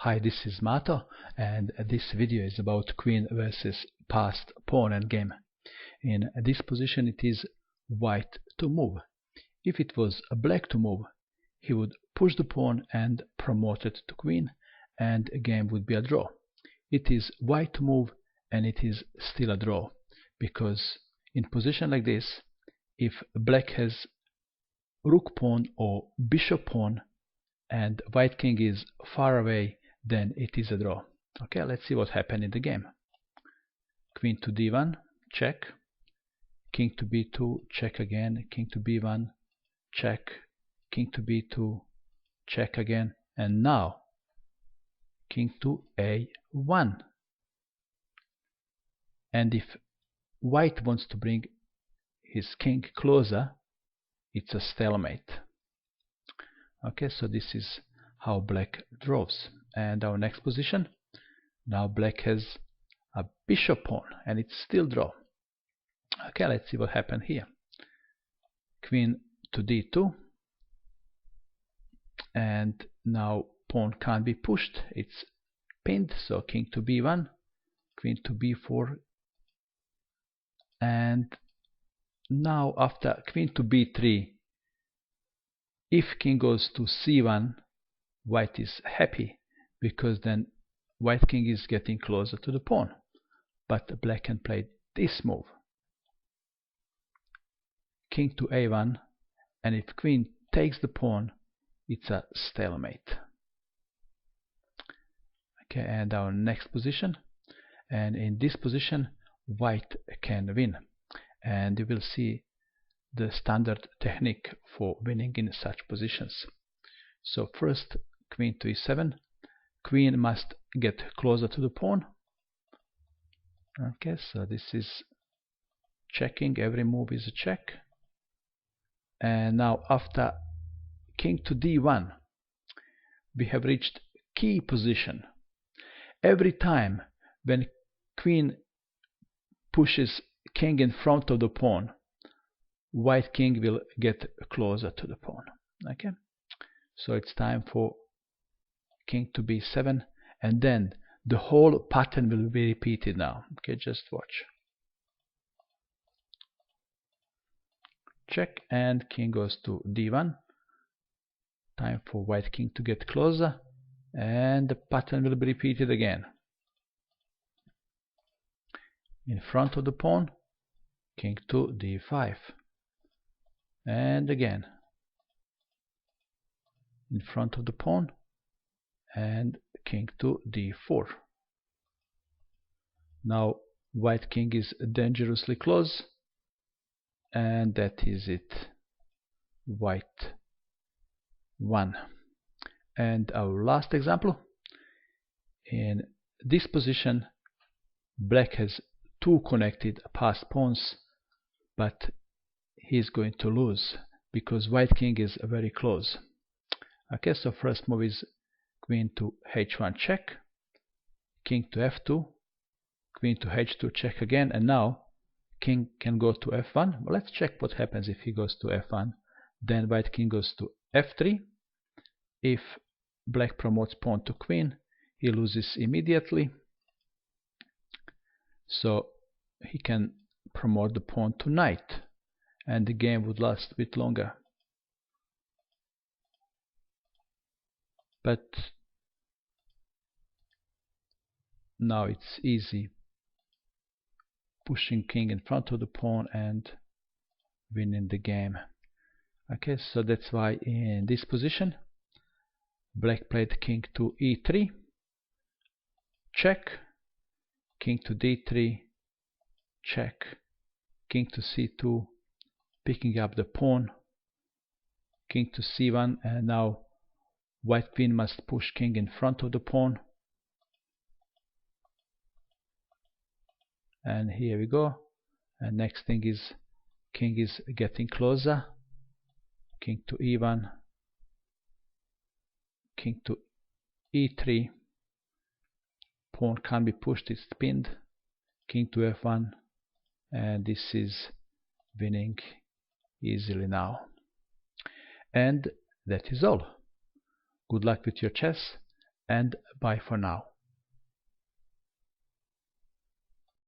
Hi, this is Mato, and this video is about queen versus passed pawn endgame. In this position it is white to move. If it was black to move, he would push the pawn and promote it to queen, and a game would be a draw. It is white to move, and it is still a draw, because in position like this, if black has rook pawn or bishop pawn and white king is far away, then it is a draw. Okay, let's see what happened in the game. Queen to d1, check. King to b2, check again. King to b1, check. King to b2, check again. And now king to a1. And if white wants to bring his king closer, it's a stalemate. Okay, so this is how black draws. And our next position, now black has a bishop pawn, and it's still draw. Okay, let's see what happened here. Queen to d2, and now pawn can't be pushed, it's pinned, so king to b1, queen to b4, and now after queen to b3, if king goes to c1, white is happy, because then white king is getting closer to the pawn. But black can play this move, king to a1, and if queen takes the pawn, it's a stalemate. Okay, and our next position, and in this position white can win, and you will see the standard technique for winning in such positions. So first, queen to e7, queen must get closer to the pawn. Okay, so this is checking, every move is a check. And now after king to d1, we have reached key position. Every time when queen pushes king in front of the pawn, white king will get closer to the pawn. Okay, so it's time for king to b7, and then the whole pattern will be repeated now. Okay, just watch. Check, and king goes to d1. Time for white king to get closer, and the pattern will be repeated again. In front of the pawn, king to d5, and again in front of the pawn, and king to d4. Now white king is dangerously close, and that is it. White won. And our last example, in this position black has two connected passed pawns, but he is going to lose because white king is very close. Okay, so first move is queen to h1 check, king to f2, queen to h2 check again, and now king can go to f1. Well, let's check what happens if he goes to f1. Then white king goes to f3. If black promotes pawn to queen, he loses immediately, so he can promote the pawn to knight, and the game would last a bit longer. But now it's easy, pushing king in front of the pawn and winning the game. Okay, so that's why in this position black played king to e3, check, king to d3, check, king to c2, picking up the pawn, king to c1, and now white queen must push king in front of the pawn. And here we go. And next thing is king is getting closer, king to e1, king to e3, pawn can't be pushed, it's pinned, king to f1, and this is winning easily now. And that is all. Good luck with your chess, and bye for now.